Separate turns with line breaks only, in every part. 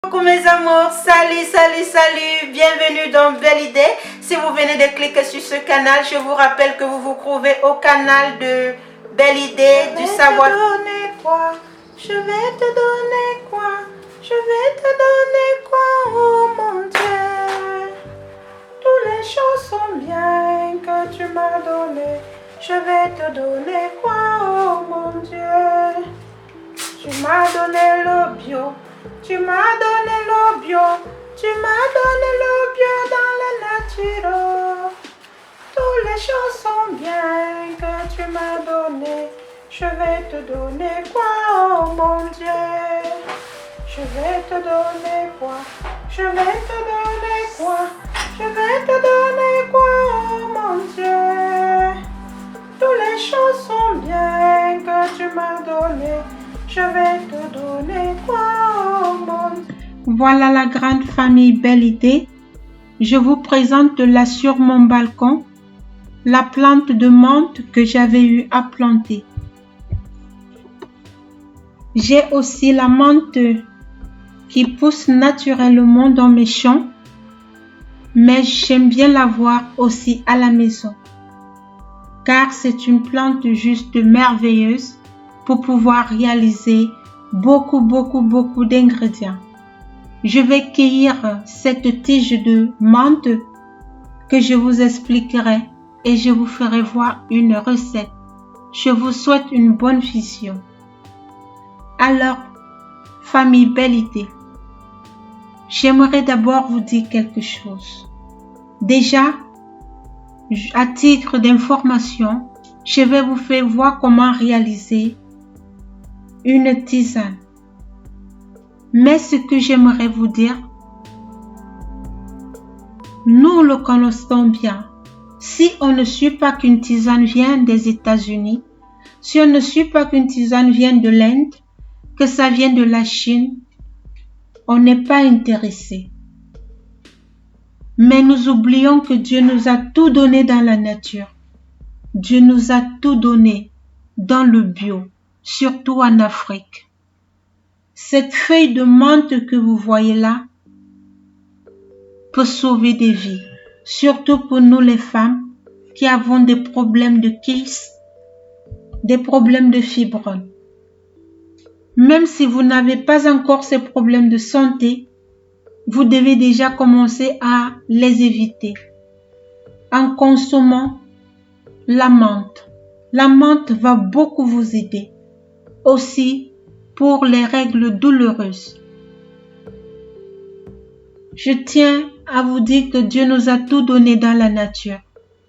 Coucou mes amours, salut, bienvenue dans Belle Idée. Si vous venez de cliquer sur ce canal, je vous rappelle que vous vous trouvez au canal de Belle Idée du savoir. Je vais te donner quoi? Je vais te donner quoi? Oh mon Dieu, toutes les choses sont bien que tu m'as donné. Je vais te donner quoi? Oh mon Dieu, tu m'as donné l'eau bio. Tu m'as donné l'eau bio, tu m'as donné l'eau bio dans la nature. Toutes les choses sont bien que tu m'as donné. Je vais te donner quoi, oh mon Dieu? Je vais te donner quoi? Je vais te donner quoi? Je vais te donner quoi, oh mon Dieu? Toutes les choses sont bien que tu m'as donné. Je vais te donner quoi, oh mon Dieu? Voilà la grande famille Belle Idée. Je vous présente là sur mon balcon la plante de menthe que j'avais eu à planter. J'ai aussi la menthe qui pousse naturellement dans mes champs, mais j'aime bien la voir aussi à la maison, car c'est une plante juste merveilleuse pour pouvoir réaliser beaucoup d'ingrédients. Je vais cueillir cette tige de menthe que je vous expliquerai et je vous ferai voir une recette. Je vous souhaite une bonne vision. Alors, famille Belle Idée, j'aimerais d'abord vous dire quelque chose. Déjà, à titre d'information, je vais vous faire voir comment réaliser une tisane. Mais ce que j'aimerais vous dire, nous le connaissons bien. Si on ne suit pas qu'une tisane vient des États-Unis, si on ne suit pas qu'une tisane vient de l'Inde, que ça vient de la Chine, on n'est pas intéressé. Mais nous oublions que Dieu nous a tout donné dans la nature. Dieu nous a tout donné dans le bio, surtout en Afrique. Cette feuille de menthe que vous voyez là peut sauver des vies, surtout pour nous les femmes qui avons des problèmes de kyste, des problèmes de fibromes. Même si vous n'avez pas encore ces problèmes de santé, vous devez déjà commencer à les éviter en consommant la menthe. La menthe va beaucoup vous aider. Aussi pour les règles douloureuses. Je tiens à vous dire que Dieu nous a tout donné dans la nature.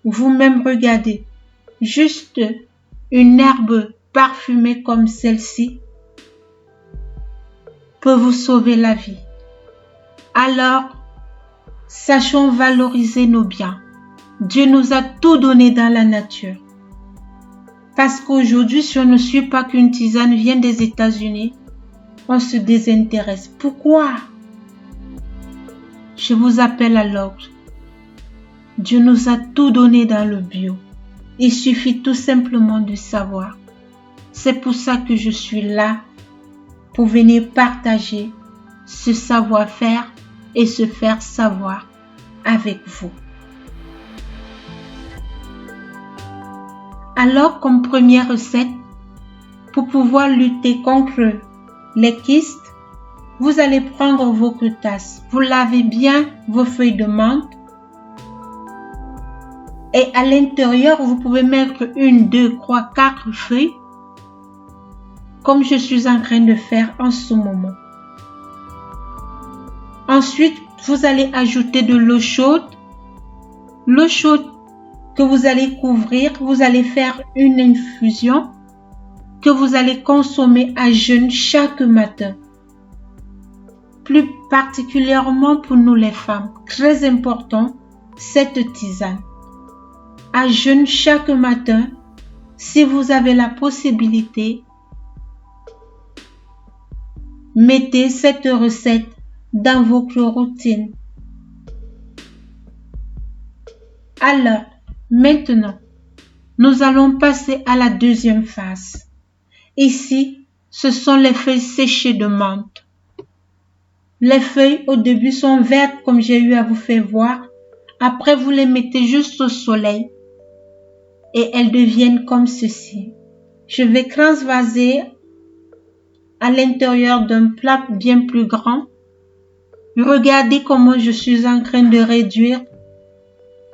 Vous-même regardez, juste une herbe parfumée comme celle-ci peut vous sauver la vie. Alors, sachons valoriser nos biens. Dieu nous a tout donné dans la nature. Parce qu'aujourd'hui, si on ne suit pas qu'une tisane vient des États-Unis, on se désintéresse. Pourquoi? Je vous appelle à l'ordre. Dieu nous a tout donné dans le bio. Il suffit tout simplement de savoir. C'est pour ça que je suis là, pour venir partager ce savoir-faire et se faire savoir avec vous. Alors, comme première recette, pour pouvoir lutter contre les kystes, vous allez prendre votre tasse. Vous lavez bien vos feuilles de menthe. Et à l'intérieur, vous pouvez mettre 1, 2, 3, 4 feuilles, comme je suis en train de faire en ce moment. Ensuite, vous allez ajouter de l'eau chaude. L'eau chaude que vous allez couvrir, vous allez faire une infusion que vous allez consommer à jeûne chaque matin. Plus particulièrement pour nous les femmes, très important, cette tisane. À jeûne chaque matin, si vous avez la possibilité, mettez cette recette dans votre routine. Alors, maintenant, nous allons passer à la deuxième phase. Ici, ce sont les feuilles séchées de menthe. Les feuilles au début sont vertes comme j'ai eu à vous faire voir. Après, vous les mettez juste au soleil et elles deviennent comme ceci. Je vais transvaser à l'intérieur d'un plat bien plus grand. Regardez comment je suis en train de réduire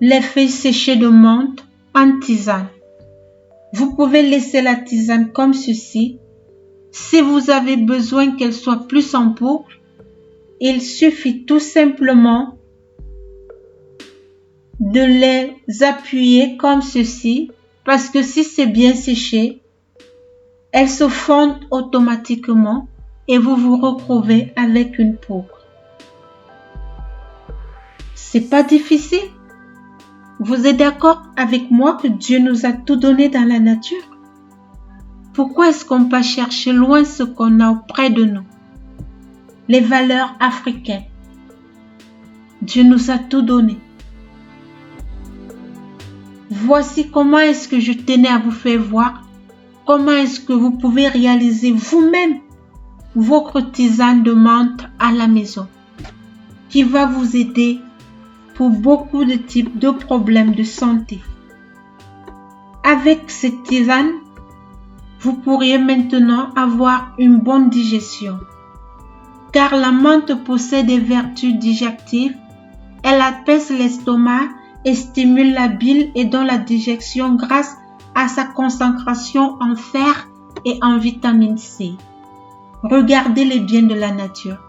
les feuilles séchées de menthe en tisane. Vous pouvez laisser la tisane comme ceci. Si vous avez besoin qu'elle soit plus en poudre, il suffit tout simplement de les appuyer comme ceci, parce que si c'est bien séché, elles se fondent automatiquement et vous vous retrouvez avec une poudre. C'est pas difficile. Vous êtes d'accord avec moi que Dieu nous a tout donné dans la nature? Pourquoi est-ce qu'on peut chercher loin ce qu'on a auprès de nous? Les valeurs africaines. Dieu nous a tout donné. Voici comment est-ce que je tenais à vous faire voir comment est-ce que vous pouvez réaliser vous-même votre tisane de menthe à la maison qui va vous aider pour beaucoup de types de problèmes de santé. Avec cette tisane, vous pourriez maintenant avoir une bonne digestion, car la menthe possède des vertus digestives. Elle apaise l'estomac et stimule la bile et dans la digestion grâce à sa concentration en fer et en vitamine C. Regardez les biens de la nature.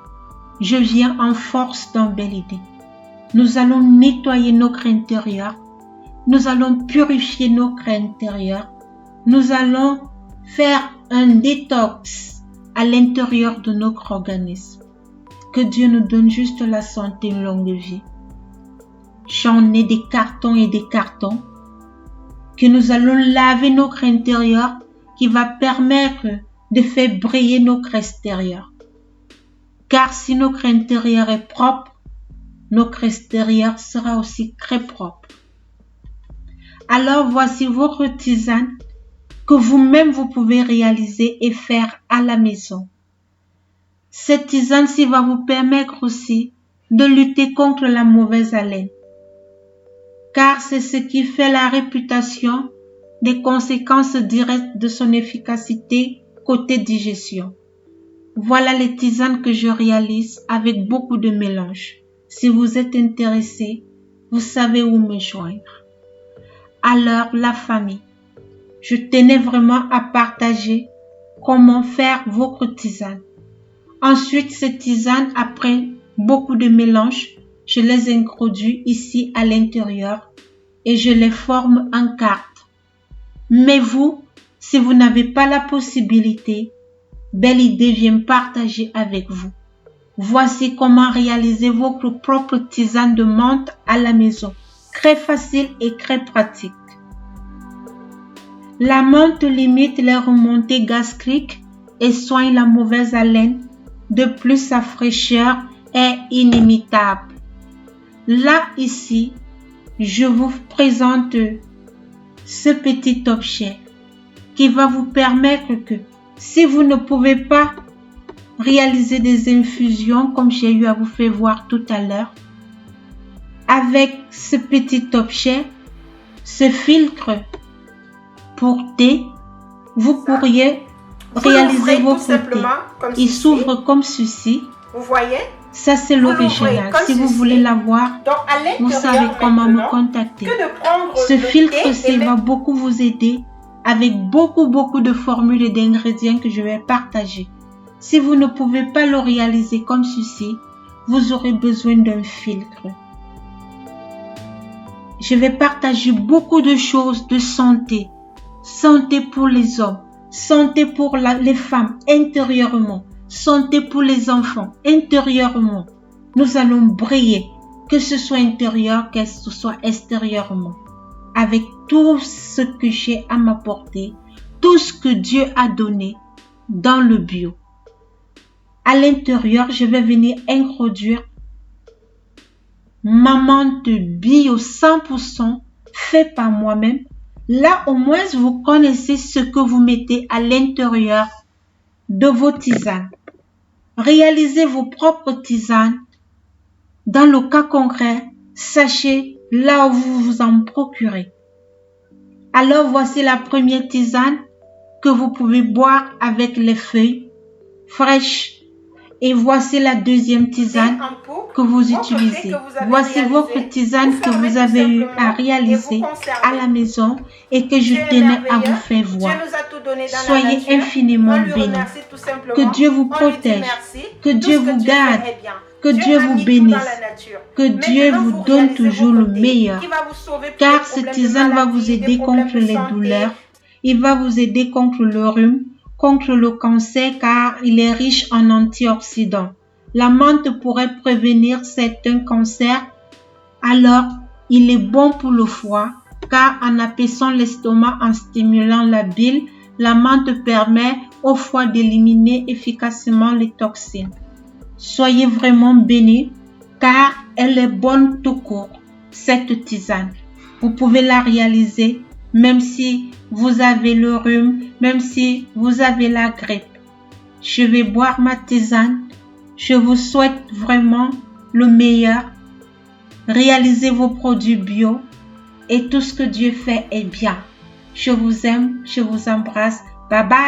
Je viens en force dans Belle Idée. Nous allons nettoyer notre intérieur. Nous allons purifier notre intérieur. Nous allons faire un détox à l'intérieur de notre organisme. Que Dieu nous donne juste la santé et une longue vie. J'en ai des cartons et des cartons que nous allons laver notre intérieur qui va permettre de faire briller notre extérieur. Car si notre intérieur est propre, notre extérieur sera aussi très propre. Alors voici votre tisane que vous-même vous pouvez réaliser et faire à la maison. Cette tisane-ci va vous permettre aussi de lutter contre la mauvaise haleine. Car c'est ce qui fait la réputation des conséquences directes de son efficacité côté digestion. Voilà les tisanes que je réalise avec beaucoup de mélange. Si vous êtes intéressé, vous savez où me joindre. Alors, la famille, je tenais vraiment à partager comment faire votre tisane. Ensuite, ces tisanes, après beaucoup de mélange, je les introduis ici à l'intérieur et je les forme en cartes. Mais vous, si vous n'avez pas la possibilité, Belle Idée vient partager avec vous. Voici comment réaliser votre propre tisane de menthe à la maison. Très facile et très pratique. La menthe limite les remontées gastriques et soigne la mauvaise haleine. De plus, sa fraîcheur est inimitable. Là, ici, je vous présente ce petit objet qui va vous permettre que si vous ne pouvez pas réaliser des infusions comme j'ai eu à vous faire voir tout à l'heure, avec ce petit objet, ce filtre pour thé, vous pourriez réaliser votre thé. Il s'ouvre comme ceci.
Vous voyez?
Ça, c'est l'original. Si vous voulez l'avoir, vous savez comment me contacter. Ce filtre-ci va beaucoup vous aider avec beaucoup de formules et d'ingrédients que je vais partager. Si vous ne pouvez pas le réaliser comme ceci, vous aurez besoin d'un filtre. Je vais partager beaucoup de choses de santé. Santé pour les hommes, santé pour les femmes intérieurement, santé pour les enfants intérieurement. Nous allons briller, que ce soit intérieur, que ce soit extérieurement, avec tout ce que j'ai à m'apporter, tout ce que Dieu a donné dans le bio. À l'intérieur, je vais venir introduire ma menthe bio 100% fait par moi-même. Là, au moins, vous connaissez ce que vous mettez à l'intérieur de vos tisanes.
réalisez vos propres tisanes. Dans le cas concret, sachez là où vous vous en procurez. Alors voici la première tisane que vous pouvez boire avec les feuilles fraîches. Et voici la deuxième tisane que vous utilisez. Voici votre tisane que vous avez eu à réaliser à la maison et que je tenais à vous faire voir. Soyez infiniment bénis. Que Dieu vous protège. Que Dieu vous garde. Que Dieu vous bénisse. Que Dieu vous donne toujours le meilleur. Car cette tisane va vous aider contre les douleurs. Il va vous aider contre le rhume, contre le cancer car il est riche en antioxydants. La menthe pourrait prévenir certains cancers. Alors, il est bon pour le foie car en apaisant l'estomac, en stimulant la bile, la menthe permet au foie d'éliminer efficacement les toxines. Soyez vraiment bénis car elle est bonne tout court, cette tisane. Vous pouvez la réaliser même si vous avez le rhume, même si vous avez la grippe. Je vais boire ma tisane. Je vous souhaite vraiment le meilleur. Réalisez vos produits bio et tout ce que Dieu fait est bien. Je vous aime, je vous embrasse. Bye bye.